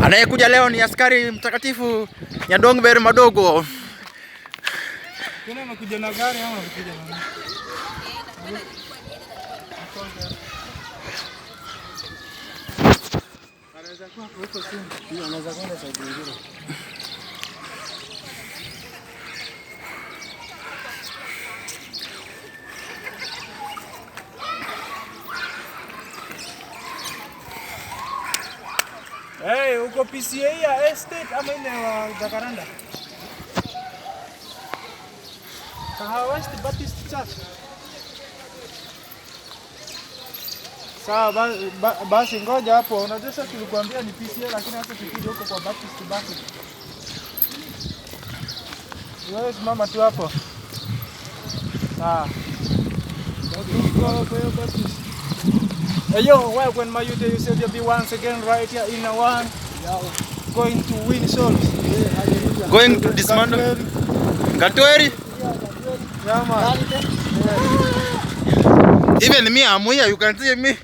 Anayekuja leo ni askari mtakatifu Nyandongber Madogo. Kuna anakuja na gari ama anakuja na nini? Anaweza kuwa huko chini. Ndio anaweza kwenda side nyingine. Hey, uko PCA ya estate ama ile wa Jacaranda? Kahawa West Baptist Church. Sawa, basi ngoja hapo. Unajua sasa tulikuambia ni PCA lakini hata tukija huko kwa Baptist basi. Wewe simama tu hapo. Sawa. Go for Baptist. Hey yo, welcome my youth. You said you'll be once again right here in one. Going to win souls. Yeah, going to dismantle Gatweri. Yeah, man. Even me, I'm here. You can see me.